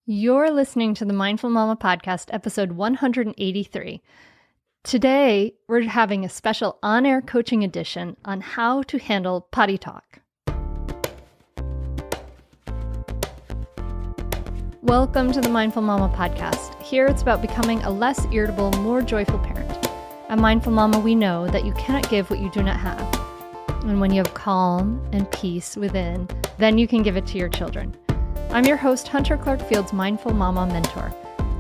You're listening to the Mindful Mama Podcast, episode 183. Today, we're having a special on-air coaching edition on how to handle potty talk. Welcome to the Mindful Mama Podcast. Here, it's about becoming a less irritable, more joyful parent. At Mindful Mama, we know that you cannot give what you do not have. And when you have calm and peace within, then you can give it to your children. I'm your host, Hunter Clark-Field's Mindful Mama mentor.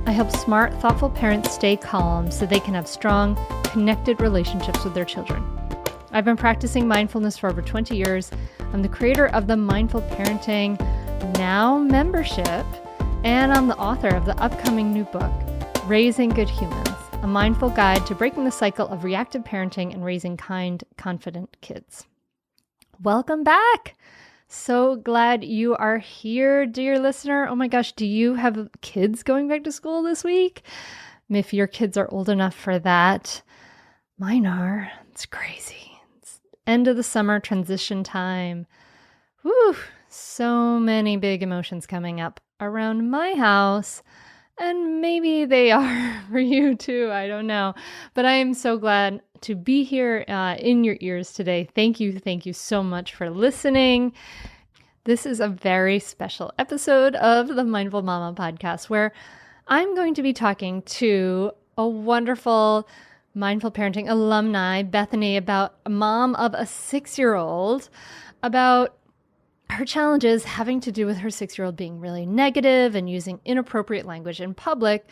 I help smart, thoughtful parents stay calm so they can have strong, connected relationships with their children. I've been practicing mindfulness for over 20 years. I'm the creator of the Mindful Parenting Now membership, and I'm the author of the upcoming new book, Raising Good Humans, a mindful guide to breaking the cycle of reactive parenting and raising kind, confident kids. Welcome back. So glad you are here, dear listener. Oh my gosh, do you have kids going back to school this week? If your kids are old enough for that, mine are. It's crazy. It's end of the summer, transition time. Whew, so many big emotions coming up around my house. And maybe they are for you too. I don't know. But I am so glad to be here in your ears today. Thank you so much for listening. This is a very special episode of the Mindful Mama podcast where I'm going to be talking to a wonderful mindful parenting alumni, Bethany, about a mom of a 6-year-old, about her challenges having to do with her 6-year-old being really negative and using inappropriate language in public,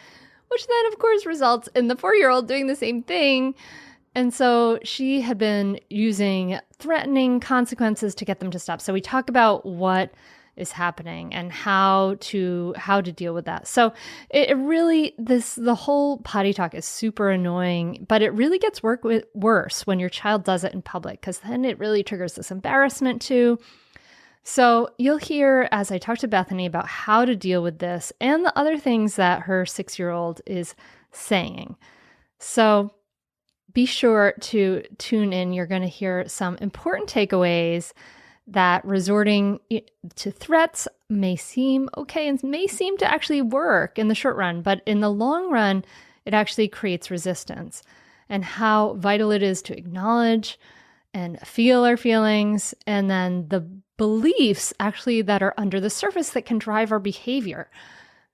which then, of course, results in the 4-year-old doing the same thing. And so she had been using threatening consequences to get them to stop. So we talk about what is happening and how to deal with that. So it really, the whole potty talk is super annoying, but it really gets worse when your child does it in public, because then it really triggers this embarrassment too. So you'll hear as I talk to Bethany about how to deal with this and the other things that her 6-year-old is saying. So be sure to tune in. You're going to hear some important takeaways that resorting to threats may seem okay and may seem to actually work in the short run, but in the long run, it actually creates resistance, and how vital it is to acknowledge and feel our feelings, and then the beliefs actually that are under the surface that can drive our behavior.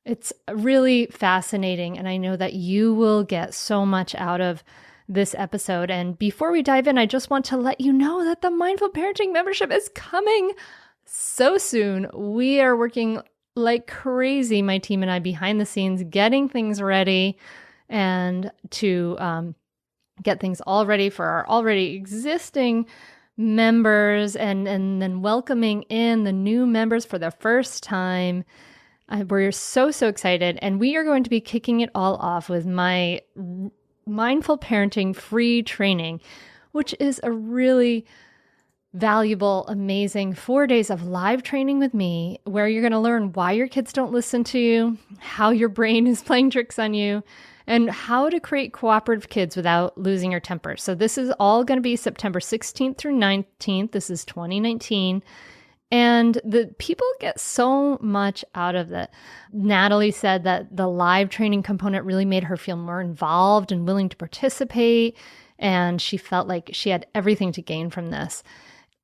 It's really fascinating, and I know that you will get so much out of this episode. And before we dive in, I just want to let you know that the Mindful Parenting membership is coming so soon. We are working like crazy, my team and I, behind the scenes, getting things ready and to get things all ready for our already existing members, and then welcoming in the new members for the first time. We're so excited. And we are going to be kicking it all off with my Mindful Parenting free training, which is a really valuable, amazing 4 days of live training with me, where you're going to learn why your kids don't listen to you, how your brain is playing tricks on you, and how to create cooperative kids without losing your temper. So this is all going to be September 16th through 19th. This is 2019. And the people get so much out of it. Natalie said that the live training component really made her feel more involved and willing to participate. And she felt like she had everything to gain from this.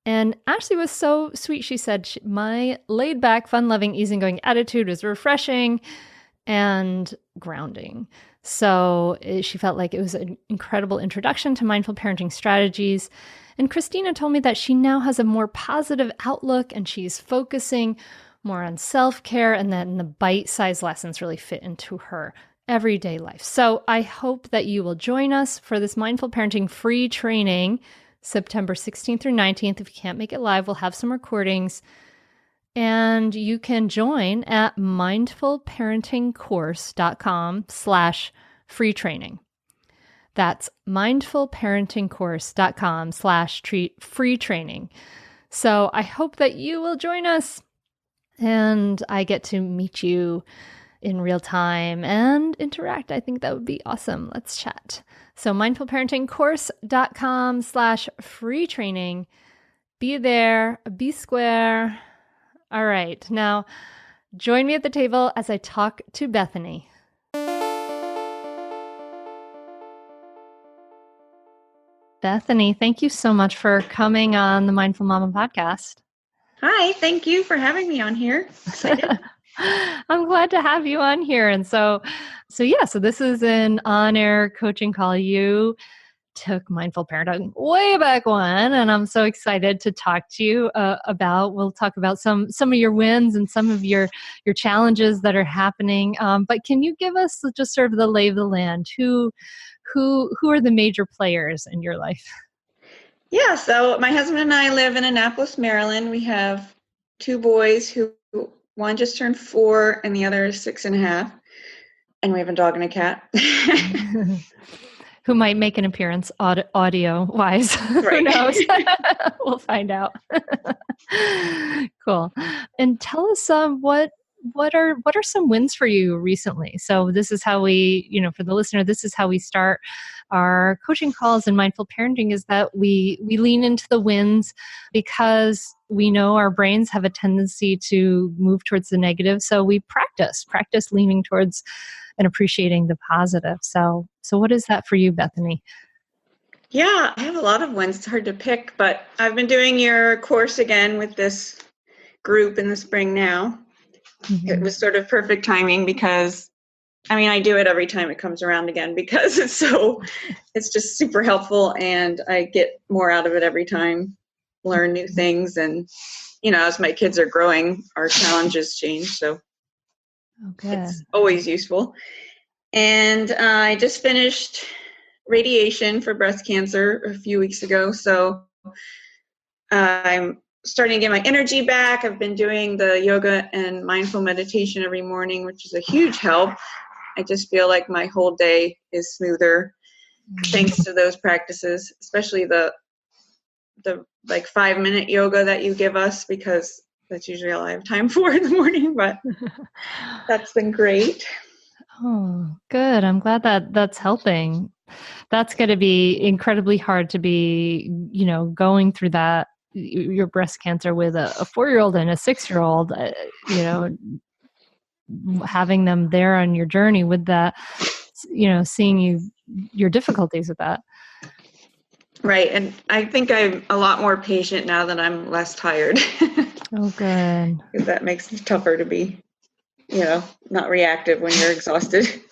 And Ashley was so sweet. She said, my laid back, fun-loving, easygoing attitude was refreshing and grounding. So she felt like it was an incredible introduction to mindful parenting strategies. And Christina told me that she now has a more positive outlook, and she's focusing more on self-care, and then the bite-sized lessons really fit into her everyday life. So I hope that you will join us for this Mindful Parenting free training, September 16th through 19th. If you can't make it live, we'll have some recordings. And you can join at mindfulparentingcourse.com/free training. That's mindfulparentingcourse.com/free training. So I hope that you will join us, and I get to meet you in real time and interact. I think that would be awesome. Let's chat. So mindfulparentingcourse.com/free training. Be there, be square. All right. Now, Join me at the table as I talk to Bethany. Bethany, thank you so much for coming on the Mindful Mama podcast. Hi, thank you for having me on here. Excited. I'm glad to have you on here. And so this is an on-air coaching call. You took mindful parenting way back when, and I'm so excited to talk to you we'll talk about some of your wins and some of your challenges that are happening. But can you give us just sort of the lay of the land? Who are the major players in your life? Yeah, so my husband and I live in Annapolis, Maryland. We have two boys who one just turned 4 and the other is 6.5. And we have a dog and a cat. Who might make an appearance audio-wise. Right. Who knows? We'll find out. Cool. And tell us what are some wins for you recently? So this is how we, for the listener, this is how we start our coaching calls in mindful parenting, is that we lean into the wins because we know our brains have a tendency to move towards the negative. So we practice leaning towards and appreciating the positive. So what is that for you, Bethany? Yeah, I have a lot of wins. It's hard to pick, but I've been doing your course again with this group in the spring now. Mm-hmm. It was sort of perfect timing because, I do it every time it comes around again because it's just super helpful and I get more out of it every time, learn new things. And, as my kids are growing, our challenges change. So it's always useful. And I just finished radiation for breast cancer a few weeks ago. So I'm starting to get my energy back. I've been doing the yoga and mindful meditation every morning, which is a huge help. I just feel like my whole day is smoother thanks to those practices, especially the 5-minute yoga that you give us, because that's usually all I have time for in the morning, but that's been great. Oh, good. I'm glad that's helping. That's going to be incredibly hard to be, going through that, your breast cancer with a 4-year-old and a 6-year-old, having them there on your journey with that, seeing your difficulties with that. Right. And I think I'm a lot more patient now that I'm less tired. Oh, good. Because that makes it tougher to be, not reactive when you're exhausted.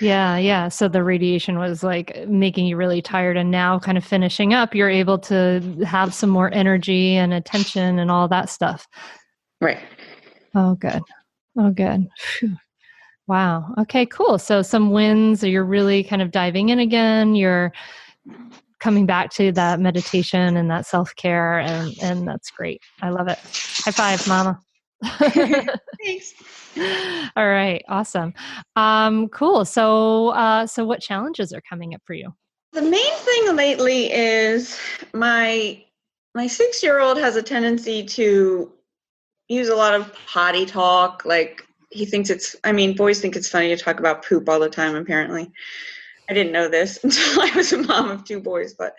Yeah. So the radiation was like making you really tired, and now kind of finishing up, you're able to have some more energy and attention and all that stuff. Right. Oh, good. Whew. Wow. Okay, cool. So some wins, you're really kind of diving in again. You're coming back to that meditation and that self-care, and that's great. I love it. High five, Mama. Thanks. All right. Awesome. Cool. So what challenges are coming up for you? The main thing lately is my 6-year-old has a tendency to use a lot of potty talk. Like he thinks boys think it's funny to talk about poop all the time, apparently. I didn't know this until I was a mom of 2 boys, but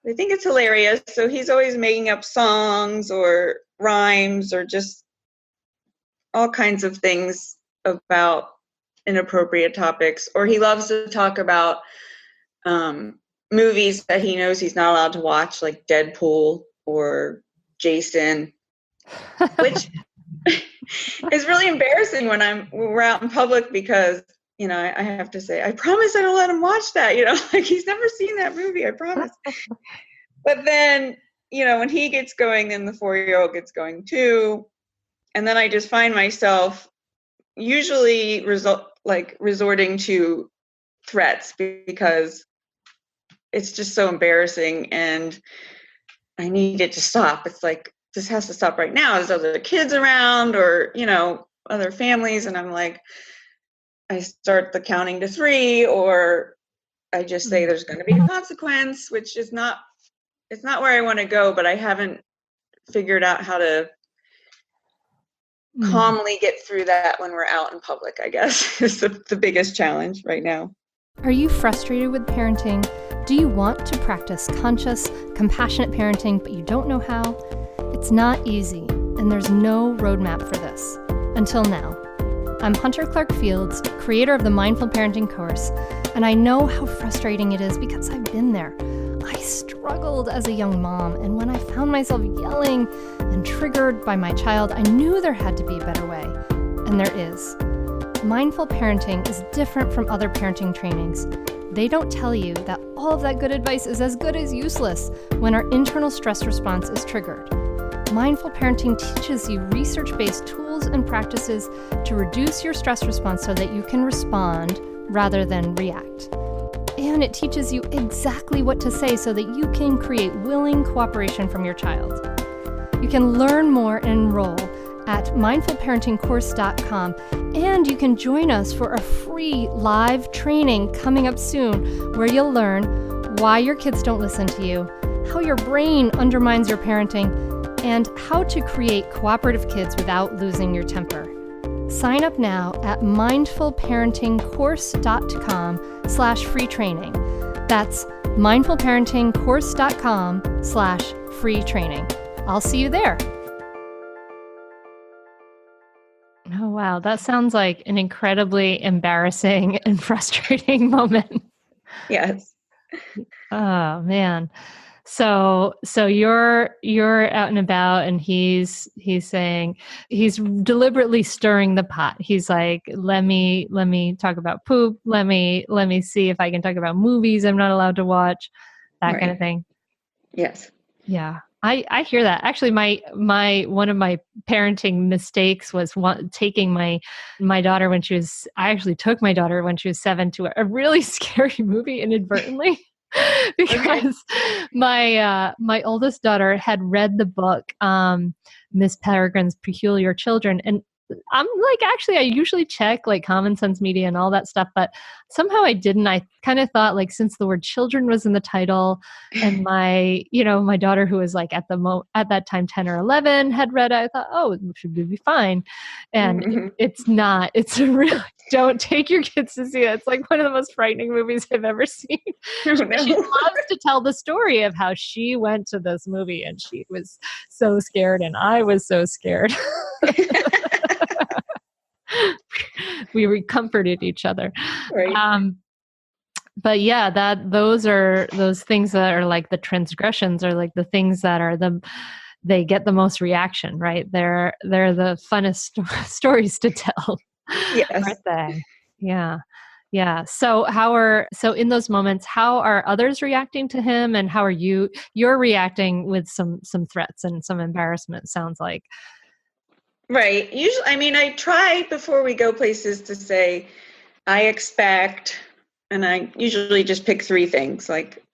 I think it's hilarious. So he's always making up songs or rhymes or just all kinds of things about inappropriate topics. Or he loves to talk about movies that he knows he's not allowed to watch, like Deadpool or Jason, which is really embarrassing when we're out in public because, I have to say, I promise I don't let him watch that, like he's never seen that movie, I promise. But then, when he gets going, then the 4-year-old gets going too. And then I just find myself usually resorting to threats because it's just so embarrassing and I need it to stop. It's like, this has to stop right now. There's other kids around or, other families. And I'm like, I start the counting to 3, or I just say there's going to be a consequence, which is it's not where I want to go, but I haven't figured out how to calmly get through that when we're out in public, I guess, is the biggest challenge right now. Are you frustrated with parenting? Do you want to practice conscious, compassionate parenting, but you don't know how? It's not easy, and there's no roadmap for this. until now. I'm Hunter Clark Fields, creator of the Mindful Parenting course, and I know how frustrating it is because I've been there. I struggled as a young mom, and when I found myself yelling and triggered by my child, I knew there had to be a better way, and there is. Mindful parenting is different from other parenting trainings. They don't tell you that all of that good advice is as good as useless when our internal stress response is triggered. Mindful parenting teaches you research-based tools and practices to reduce your stress response so that you can respond rather than react. And it teaches you exactly what to say so that you can create willing cooperation from your child. You can learn more and enroll at mindfulparentingcourse.com, and you can join us for a free live training coming up soon where you'll learn why your kids don't listen to you, how your brain undermines your parenting, and how to create cooperative kids without losing your temper. Sign up now at mindfulparentingcourse.com/free training. That's mindfulparentingcourse.com/free training. I'll see you there. Oh, wow. That sounds like an incredibly embarrassing and frustrating moment. Yes. Oh, man. So you're out and about, and he's saying, he's deliberately stirring the pot. He's like, let me talk about poop. Let me see if I can talk about movies I'm not allowed to watch, that kind of thing. Yes. Yeah. I hear that. Actually, my one of my parenting mistakes was taking my daughter when she was, I actually took my daughter when she was 7 to a really scary movie inadvertently. Because my oldest daughter had read the book, Miss Peregrine's Peculiar Children, and I'm like, actually, I usually check like Common Sense Media and all that stuff, but somehow I didn't. I kind of thought, like, since the word children was in the title, and my daughter, who was like at that time 10 or 11, had read it, I thought, oh, it should be fine. And it's not. It's a really, don't take your kids to see it. It's like one of the most frightening movies I've ever seen. Oh, She no. loves to tell the story of how she went to this movie and she was so scared and I was so scared. We comforted each other. Right. But yeah, those things that are like the transgressions are like the things that are they get the most reaction, right? They're the funnest stories to tell. Yes. Aren't they? Yeah. Yeah. So in those moments, how are others reacting to him, and how are you're reacting with some threats and some embarrassment, sounds like. Right. Usually, I mean, I try before we go places to say, I expect, and I usually just pick 3 things, like,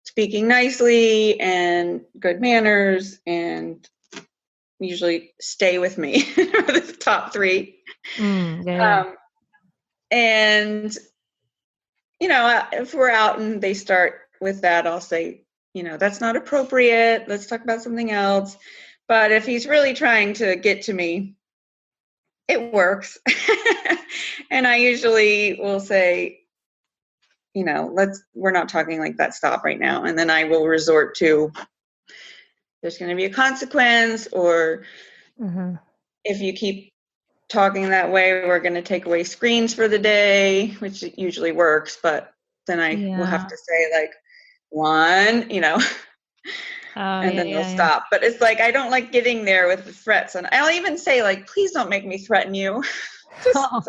speaking nicely and good manners, and usually stay with me are the top 3. Yeah. And, if we're out and they start with that, I'll say, that's not appropriate. Let's talk about something else. But if he's really trying to get to me, it works. And I usually will say, we're not talking like that. Stop right now. And then I will resort to, there's going to be a consequence, or if you keep talking that way, we're going to take away screens for the day, which usually works. But then I will have to say, like, 1, and then they'll stop. But it's like, I don't like getting there with the threats. And I'll even say, like, please don't make me threaten you. Just stop.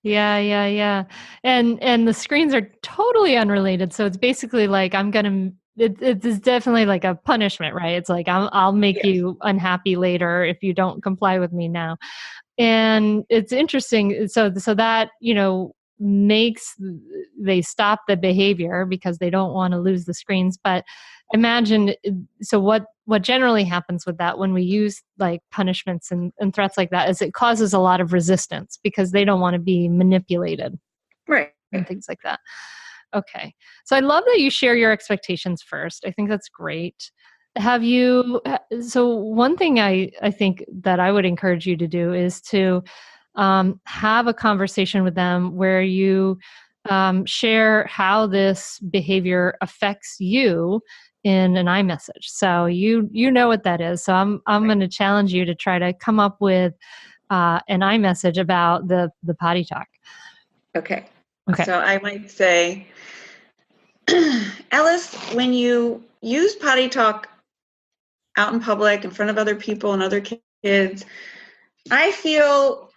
Yeah. And the screens are totally unrelated. So it's basically like, it's definitely like a punishment, right? It's like, I'll make you unhappy later if you don't comply with me now. And it's interesting. So that, makes they stop the behavior because they don't want to lose the screens. But imagine, so what generally happens with that when we use like punishments and threats like that is it causes a lot of resistance because they don't want to be manipulated. Right. And things like that. Okay. So I love that you share your expectations first. I think that's great. So one thing I think that I would encourage you to do is to have a conversation with them where you share how this behavior affects you in an iMessage. So you know what that is. So I'm going to challenge you to try to come up with an iMessage about the potty talk. Okay. Okay. So I might say, Alice, when you use potty talk out in public in front of other people and other kids, I feel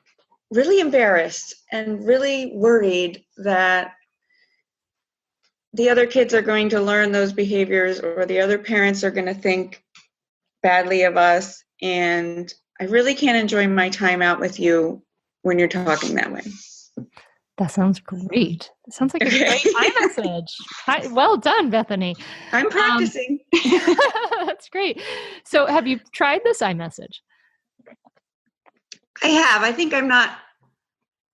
really embarrassed and really worried that the other kids are going to learn those behaviors, or the other parents are going to think badly of us. And I really can't enjoy my time out with you when you're talking that way. That sounds great. It sounds like a great iMessage. Well done, Bethany. I'm practicing. That's great. So have you tried this iMessage? I have. I think I'm not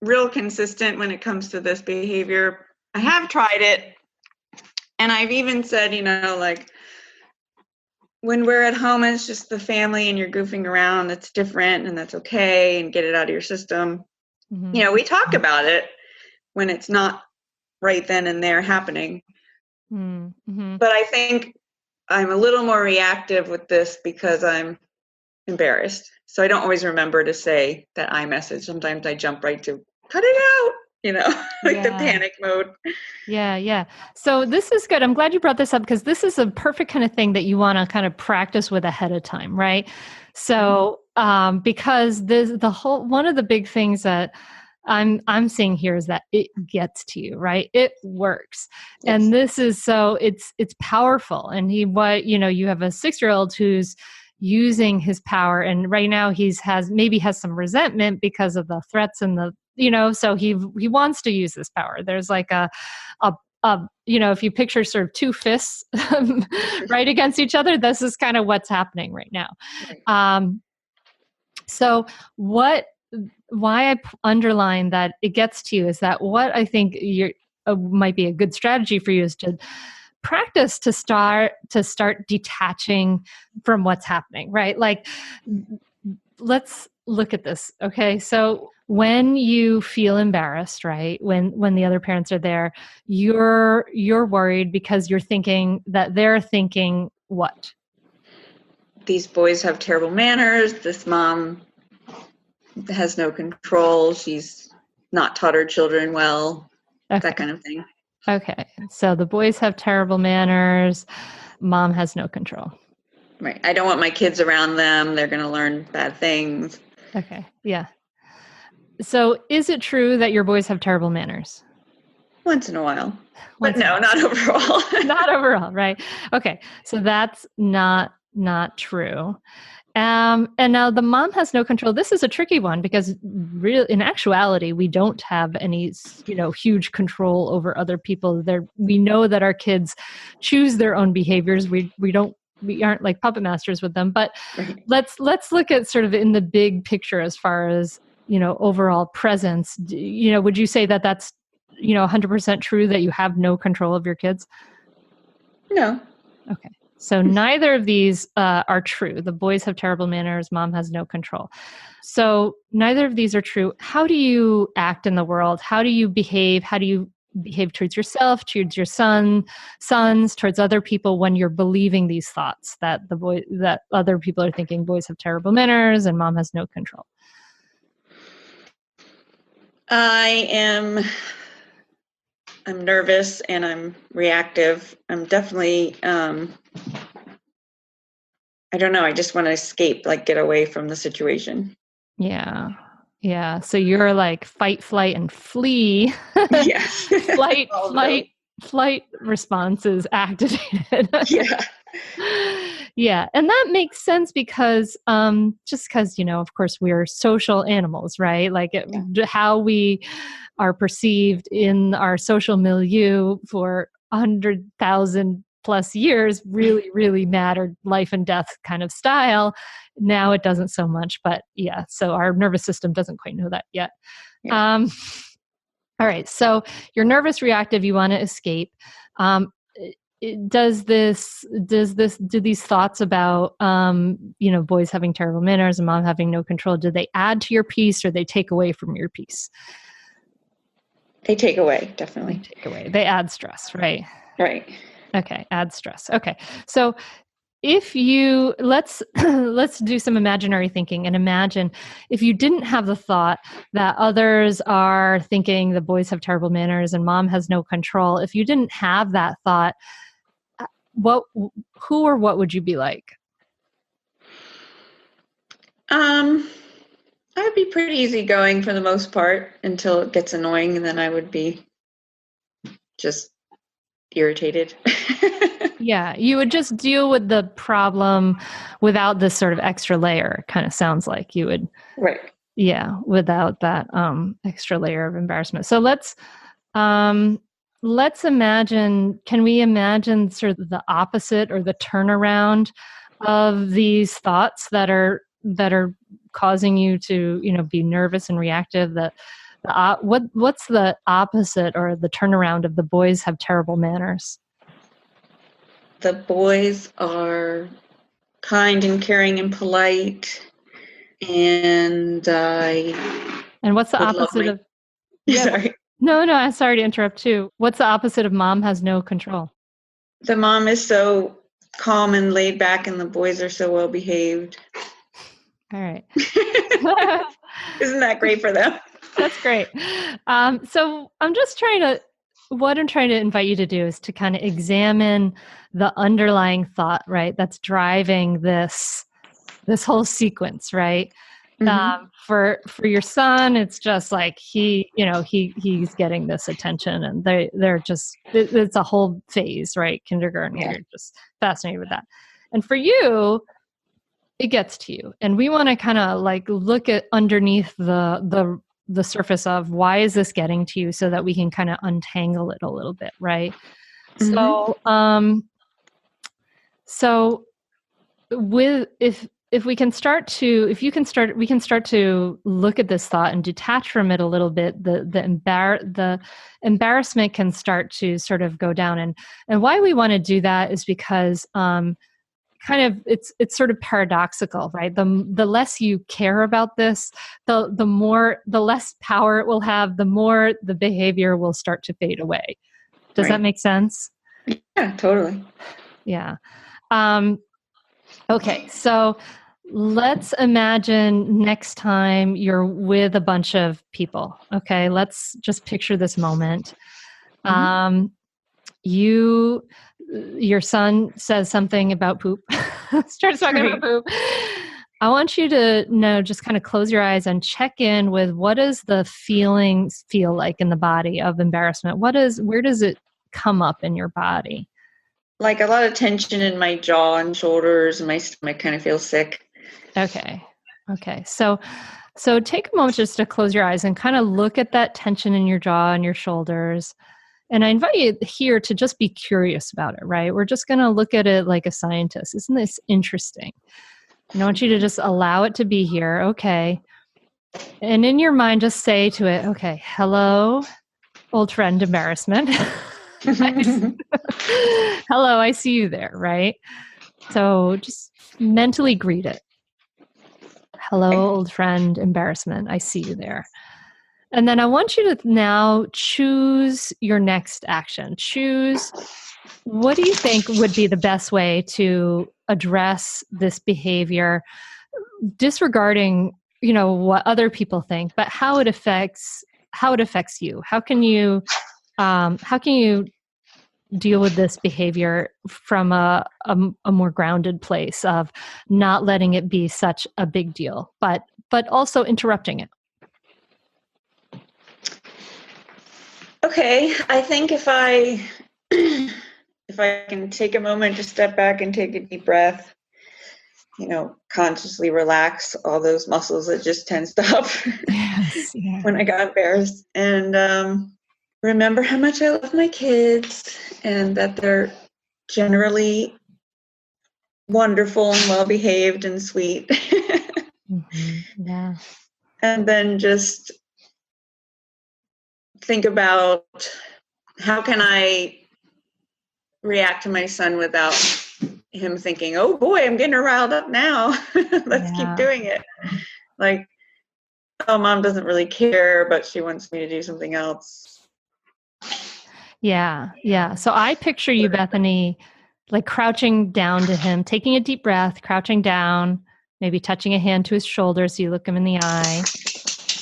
real consistent when it comes to this behavior. I have tried it. And I've even said, like, when we're at home and it's just the family and you're goofing around, that's different and that's okay, and get it out of your system. Mm-hmm. We talk about it when it's not right then and there happening. Mm-hmm. But I think I'm a little more reactive with this because I'm embarrassed. So I don't always remember to say that iMessage. Sometimes I jump right to cut it out, the panic mode. Yeah. So this is good. I'm glad you brought this up, because this is a perfect kind of thing that you want to kind of practice with ahead of time, right? So because one of the big things that I'm seeing here is that it gets to you, right? It works. Yes. And this is it's powerful. And you have a 6-year-old who's using his power, and right now maybe has some resentment because of the threats and so he wants to use this power. There's like if you picture sort of two fists right against each other, this is kind of what's happening right now. Right. So why I underline that it gets to you is that what I think might be a good strategy for you is to practice to start detaching from what's happening, right? Like, let's look at this. Okay. So when you feel embarrassed, right? When the other parents are there, you're worried because you're thinking that they're thinking what? These boys have terrible manners. This mom has no control. She's not taught her children well. Okay. That kind of thing. Okay. So the boys have terrible manners. Mom has no control. Right. I don't want my kids around them. They're going to learn bad things. Okay. Yeah. So is it true that your boys have terrible manners? Once in a while. But no, not overall. Not overall, right? Okay. So that's not true. And now the mom has no control. This is a tricky one because in actuality, we don't have any, huge control over other people. We know that our kids choose their own behaviors. We aren't like puppet masters with them, but right. Let's look at sort of in the big picture as far as, overall presence. Would you say that that's, 100% true that you have no control of your kids? No. Okay. So neither of these are true. The boys have terrible manners. Mom has no control. So neither of these are true. How do you act in the world? How do you behave? How do you behave towards yourself, towards your sons, towards other people when you're believing these thoughts that that other people are thinking boys have terrible manners and mom has no control? I'm nervous and I'm reactive. I'm definitely, I don't know. I just want to escape, like get away from the situation. Yeah. Yeah. So you're like fight, flight, and flee. Yes. Flight response is activated. Yeah. Yeah. And that makes sense because, just because, of course we're social animals, right? Like how we are perceived in our social milieu for 100,000 plus years really, really mattered, life and death kind of style. Now it doesn't so much, but yeah. So our nervous system doesn't quite know that yet. Yeah. All right. So you're nervous, reactive, you want to escape. Do these thoughts about, boys having terrible manners and mom having no control, do they add to your peace or they take away from your peace? They take away, definitely. They take away. They add stress, right? Right. Okay, add stress. Okay. So if you let's do some imaginary thinking and imagine if you didn't have the thought that others are thinking the boys have terrible manners and mom has no control. If you didn't have that thought, what who or what would you be like? I would be pretty easygoing for the most part until it gets annoying, and then I would be just irritated. Yeah, you would just deal with the problem without this sort of extra layer. Kind of sounds like you would. Right. Yeah, without that extra layer of embarrassment. So let's imagine. Can we imagine sort of the opposite or the turnaround of these thoughts that are causing you to be nervous and reactive? What's the opposite or the turnaround of the boys have terrible manners? The boys are kind and caring and polite, and And what's the would love opposite my. of? Yeah. Sorry. No, I'm sorry to interrupt too. What's the opposite of mom has no control? The mom is so calm and laid back, and the boys are so well behaved. All right. Isn't that great for them? That's great. So what I'm trying to invite you to do is to kind of examine the underlying thought, right? That's driving this whole sequence, right? Mm-hmm. For your son, it's just like he's getting this attention, and they're just it's a whole phase, right? Kindergarten, Yeah. you're just fascinated with that, and for you, it gets to you, and we want to kind of like look at underneath the surface of why is this getting to you, so that we can kind of untangle it a little bit, right? Mm-hmm. So with if we can start to if you can start we can start to look at this thought and detach from it a little bit, the embarrassment can start to sort of go down, and why we want to do that is because kind of it's sort of paradoxical, right? The less you care about this, the less power it will have, the more the behavior will start to fade away. Does that make sense? Yeah, totally. Yeah. Okay, so let's imagine next time you're with a bunch of people. Okay, let's just picture this moment. Mm-hmm. Your son says something about poop, starts talking about poop. I want you to just kind of close your eyes and check in with what does the feelings feel like in the body of embarrassment? Where does it come up in your body? Like a lot of tension in my jaw and shoulders, and my stomach kind of feels sick. Okay. So take a moment just to close your eyes and kind of look at that tension in your jaw and your shoulders. And I invite you here to just be curious about it, right? We're just going to look at it like a scientist. Isn't this interesting? And I want you to just allow it to be here. Okay. And in your mind, just say to it, okay, hello, old friend, embarrassment. Hello, I see you there, right? So just mentally greet it. Hello, old friend, embarrassment. I see you there. And then I want you to now choose your next action. Choose what do you think would be the best way to address this behavior, disregarding, what other people think, but how it affects you. How can you deal with this behavior from a more grounded place of not letting it be such a big deal, but also interrupting it? Okay, I think if I can take a moment to step back and take a deep breath, consciously relax all those muscles that just tensed up when I got embarrassed, and remember how much I love my kids and that they're generally wonderful and well behaved and sweet. Mm-hmm. Yeah. And then just think about how can I react to my son without him thinking, oh boy, I'm getting her riled up now. Let's keep doing it. Like, oh, mom doesn't really care, but she wants me to do something else. Yeah. Yeah. So I picture you, Bethany, like crouching down to him, taking a deep breath, crouching down, maybe touching a hand to his shoulder so you look him in the eye,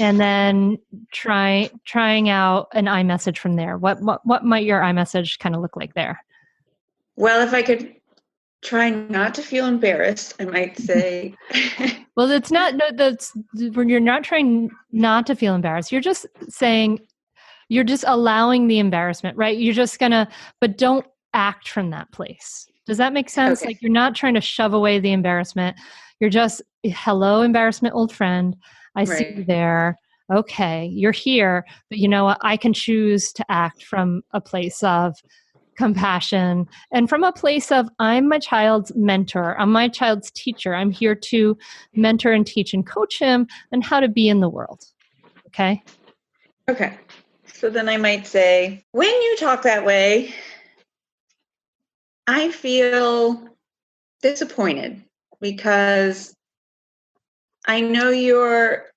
and then trying out an iMessage from there. What might your iMessage kind of look like there? Well, if I could try not to feel embarrassed, I might say. Well, it's not, no, that's when you're not trying not to feel embarrassed. You're just saying, you're just allowing the embarrassment, right? You're just gonna, but don't act from that place. Does that make sense? Okay. Like you're not trying to shove away the embarrassment. You're just, hello, embarrassment, old friend. I see you Right. there. Okay, you're here, but you know what? I can choose to act from a place of compassion and from a place of I'm my child's mentor, I'm my child's teacher. I'm here to mentor and teach and coach him on how to be in the world. Okay. Okay. So then I might say, when you talk that way, I feel disappointed because I know you're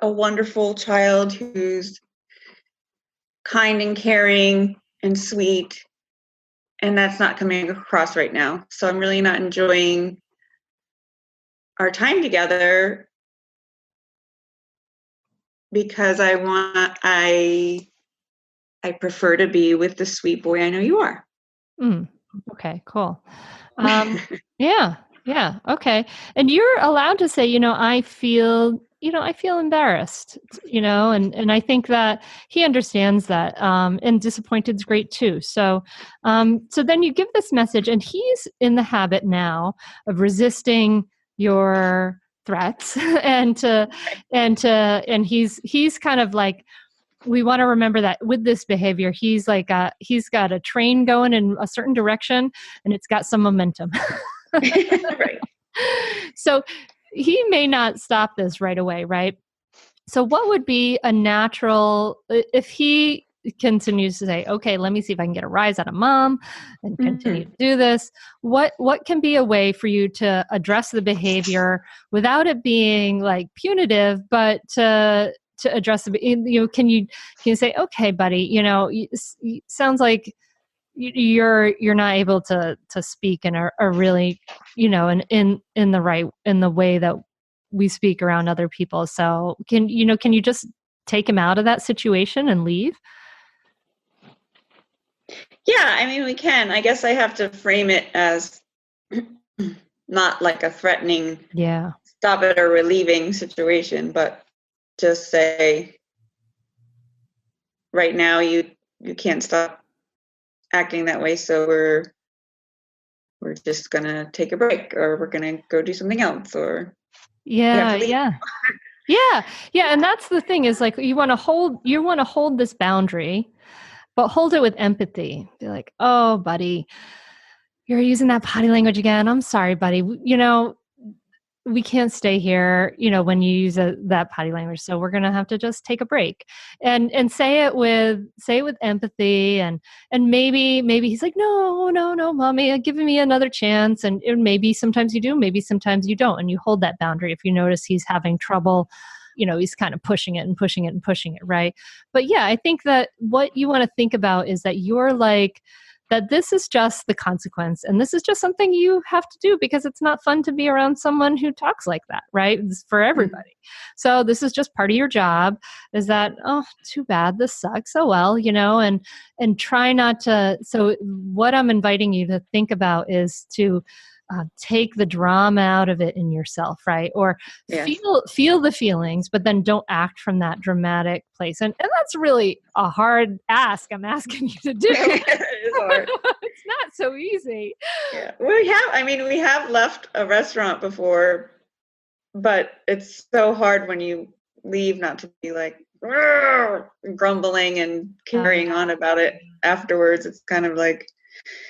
a wonderful child who's kind and caring and sweet, and that's not coming across right now. So I'm really not enjoying our time together because I prefer to be with the sweet boy I know you are. Okay, cool. Yeah, yeah, okay. And you're allowed to say, I feel embarrassed, and I think that he understands that. And disappointed is great too. So then you give this message, and he's in the habit now of resisting your threats, and he's kind of like, we want to remember that with this behavior, he's got a train going in a certain direction and it's got some momentum. Right. So he may not stop this right away, right? So what would be a natural, if he continues to say, okay, let me see if I can get a rise out of mom and continue to do this, what can be a way for you to address the behavior without it being like punitive, but to address the, can you say, okay, buddy, sounds like you're not able to speak in a really, in the way that we speak around other people. So can you just take him out of that situation and leave? Yeah, I mean, we can. I guess I have to frame it as not like a threatening, Yeah. stop it or relieving situation, but just say, right now you can't stop acting that way, so we're just gonna take a break, or we're gonna go do something else, or you have Yeah. to leave. Yeah. Yeah. Yeah. And that's the thing is like, you want to hold this boundary, but hold it with empathy. Be like, oh, buddy, you're using that potty language again. I'm sorry, buddy. We can't stay here, when you use that potty language. So we're going to have to just take a break and say it with empathy. And maybe he's like, no, mommy, giving me another chance. And maybe sometimes you do, maybe sometimes you don't. And you hold that boundary. If you notice he's having trouble, he's kind of pushing it and pushing it and pushing it. Right. But yeah, I think that what you want to think about is that you're like, that this is just the consequence and this is just something you have to do because it's not fun to be around someone who talks like that, right? It's for everybody. So this is just part of your job, is that, oh, too bad, this sucks, oh well, and try not to. So what I'm inviting you to think about is to take the drama out of it in yourself, right? Or Yes. feel the feelings, but then don't act from that dramatic place. And that's really a hard ask I'm asking you to do. It is hard. It's not so easy. Yeah, we have left a restaurant before, but it's so hard when you leave not to be like grumbling and carrying on about it afterwards. It's kind of like,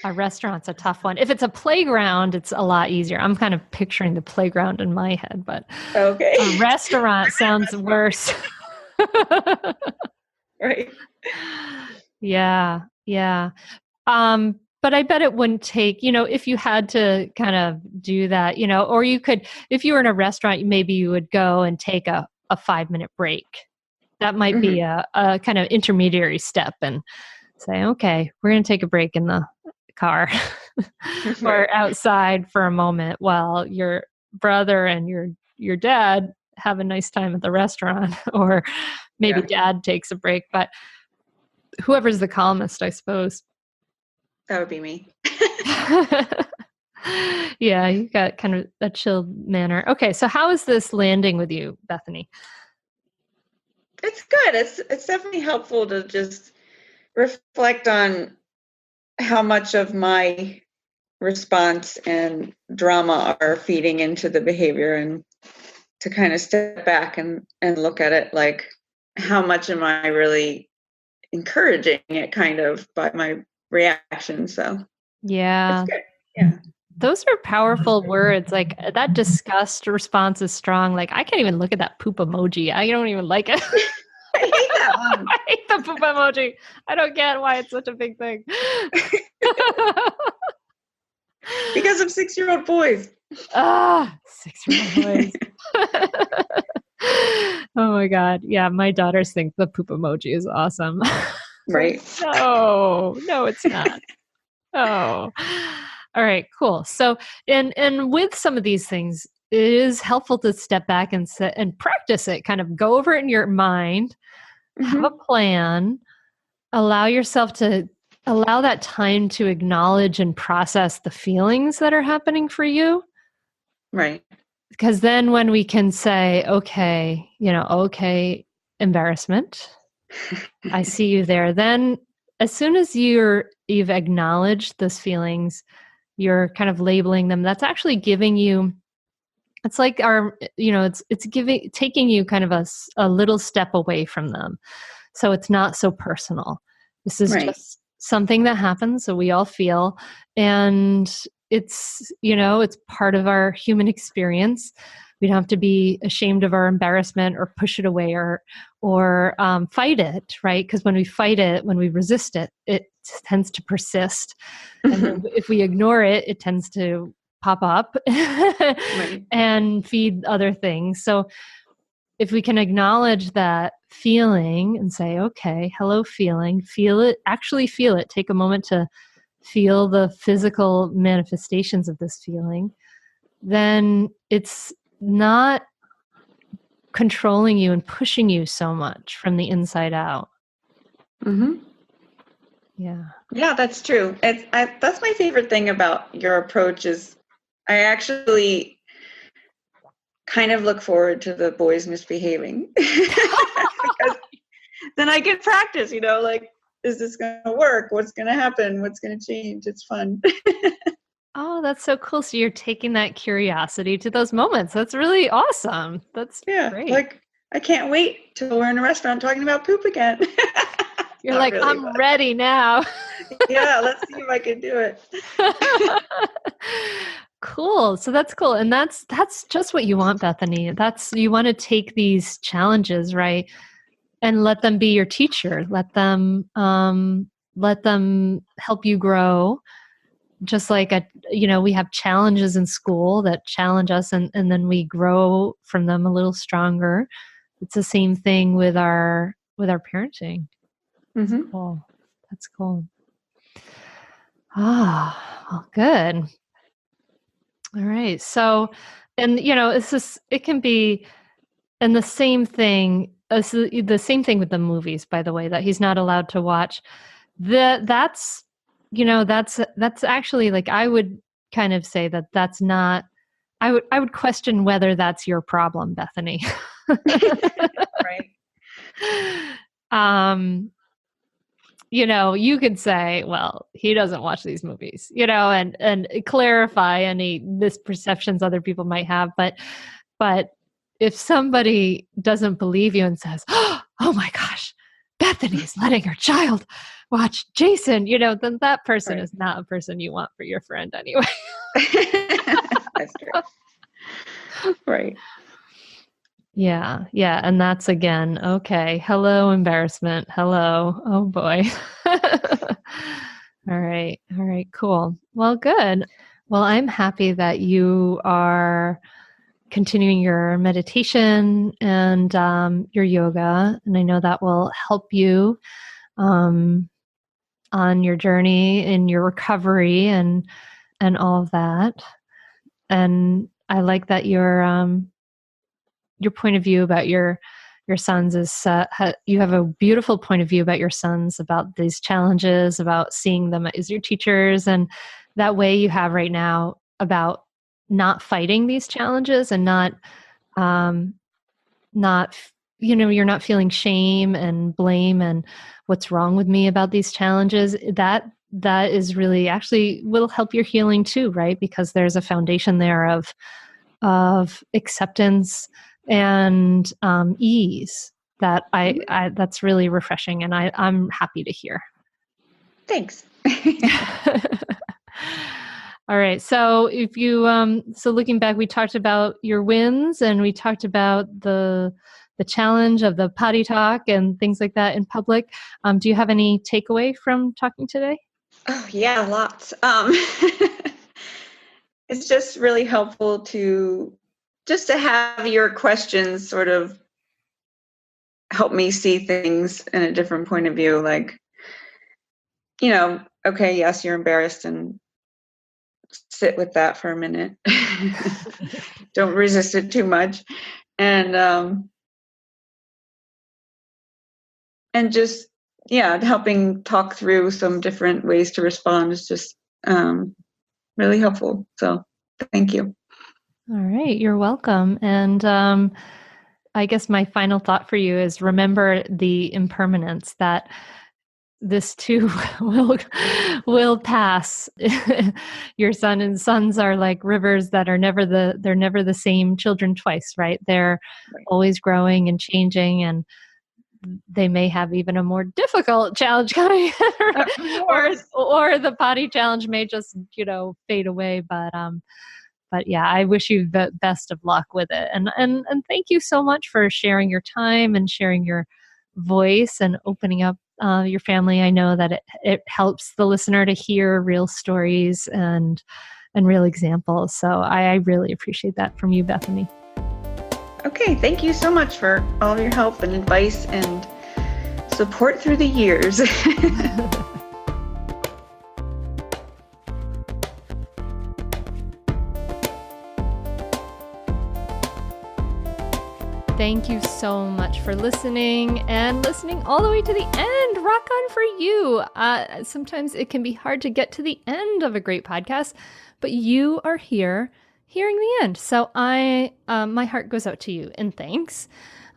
a restaurant's a tough one. If it's a playground, it's a lot easier. I'm kind of picturing the playground in my head, but okay. A restaurant sounds worse. Right. Yeah. Yeah. But I bet it wouldn't take, if you had to kind of do that, or you could, if you were in a restaurant, maybe you would go and take a 5-minute break. That might be a kind of intermediary step. And Say, okay, we're going to take a break in the car or outside for a moment while your brother and your dad have a nice time at the restaurant, or maybe dad takes a break, but whoever's the calmest, I suppose. That would be me. Yeah, you got kind of a chilled manner. Okay, so how is this landing with you, Bethany? It's good. It's definitely helpful to just reflect on how much of my response and drama are feeding into the behavior, and to kind of step back and look at it like, how much am I really encouraging it kind of by my reaction? So Yeah. it's good. Yeah. Those are powerful words. Like that disgust response is strong. Like I can't even look at that poop emoji. I don't even like it. I hate that one. I hate the poop emoji. I don't get why it's such a big thing. Because of 6-year-old boys. 6-year-old boys. Oh my God. Yeah, my daughters think the poop emoji is awesome. Right. No, it's not. Oh. All right, cool. So, and with some of these things, it is helpful to step back and sit and practice it, kind of go over it in your mind, have a plan, allow yourself to allow that time to acknowledge and process the feelings that are happening for you. Right. Because then when we can say, okay, okay, embarrassment, I see you there. Then as soon as you've acknowledged those feelings, you're kind of labeling them. That's actually giving you, it's like it's taking you kind of a little step away from them. So it's not so personal. This is just something that happens. So we all feel, and it's part of our human experience. We don't have to be ashamed of our embarrassment or push it away or fight it, right? Because when we fight it, when we resist it, it tends to persist. And if we ignore it, it tends to pop up and feed other things. So if we can acknowledge that feeling and say, okay, hello, feeling, feel it, actually feel it, take a moment to feel the physical manifestations of this feeling, then it's not controlling you and pushing you so much from the inside out. Yeah. Yeah, that's true. That's my favorite thing about your approach is I actually kind of look forward to the boys misbehaving because then I can practice, like, is this going to work? What's going to happen? What's going to change? It's fun. Oh, that's so cool. So you're taking that curiosity to those moments. That's really awesome. That's great. Like, I can't wait till we're in a restaurant talking about poop again. You're like, really, I'm ready now. Yeah, let's see if I can do it. Cool. So that's cool. And that's just what you want, Bethany. You want to take these challenges, right? And let them be your teacher. Let them help you grow. Just like we have challenges in school that challenge us and then we grow from them a little stronger. It's the same thing with our parenting. Cool. That's cool. Well, good. All right. So, and it can be, and the same thing with the movies, by the way, that he's not allowed to watch. That's actually, like, I would kind of say that's not, I would question whether that's your problem, Bethany. Right. You could say, well, he doesn't watch these movies, and clarify any misperceptions other people might have. But if somebody doesn't believe you and says, oh my gosh, Bethany's letting her child watch Jason, then that person is not a person you want for your friend anyway. That's true. Right. Yeah. Yeah. And that's, again, okay. Hello, embarrassment. Hello. Oh boy. All right. All right. Cool. Well, good. Well, I'm happy that you are continuing your meditation and your yoga. And I know that will help you on your journey in your recovery and all of that. And I like that your point of view about your sons is you have a beautiful point of view about your sons, about these challenges, about seeing them as your teachers, and that way you have right now about not fighting these challenges and not you're not feeling shame and blame and what's wrong with me about these challenges. That is really actually will help your healing too, right? Because there's a foundation there of acceptance and ease that I that's really refreshing, and I'm happy to hear. Thanks. All right. So if you so looking back, we talked about your wins and we talked about the challenge of the potty talk and things like that in public. Do you have any takeaway from talking today? Oh yeah, lots. It's just really helpful to have your questions sort of help me see things in a different point of view. Like, okay, yes, you're embarrassed, and sit with that for a minute. Don't resist it too much. And just, helping talk through some different ways to respond is just really helpful. So thank you. All right. You're welcome. And I guess my final thought for you is remember the impermanence that this too will pass. Your sons are like rivers that are they're never the same children twice, right? They're always growing and changing, and they may have even a more difficult challenge coming, or the potty challenge may just fade away. But yeah, I wish you the best of luck with it, and thank you so much for sharing your time and sharing your voice and opening up your family. I know that it helps the listener to hear real stories and real examples. So I really appreciate that from you, Bethany. Okay, thank you so much for all your help and advice and support through the years. Thank you so much for listening and listening all the way to the end. Rock on for you. Sometimes it can be hard to get to the end of a great podcast, but you are here hearing the end. So my heart goes out to you and thanks.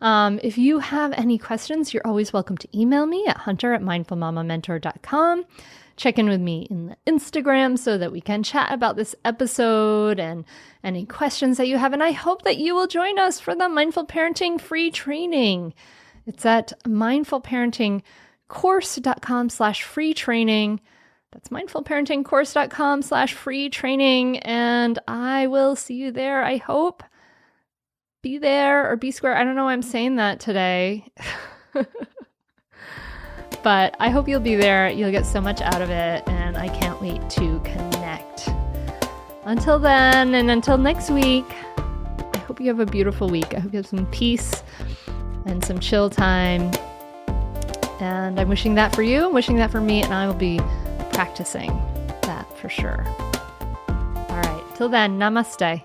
If you have any questions, you're always welcome to email me at hunter@mindfulmamamentor.com. Check in with me in the Instagram so that we can chat about this episode and any questions that you have. And I hope that you will join us for the Mindful Parenting free training. It's at mindfulparentingcourse.com/free training. That's mindfulparentingcourse.com/free training. And I will see you there, I hope. Be there or be square. I don't know why I'm saying that today. But I hope you'll be there. You'll get so much out of it, and I can't wait to connect. Until then, and until next week, I hope you have a beautiful week. I hope you have some peace and some chill time. And I'm wishing that for you. I'm wishing that for me, and I will be practicing that for sure. All right. Till then, namaste.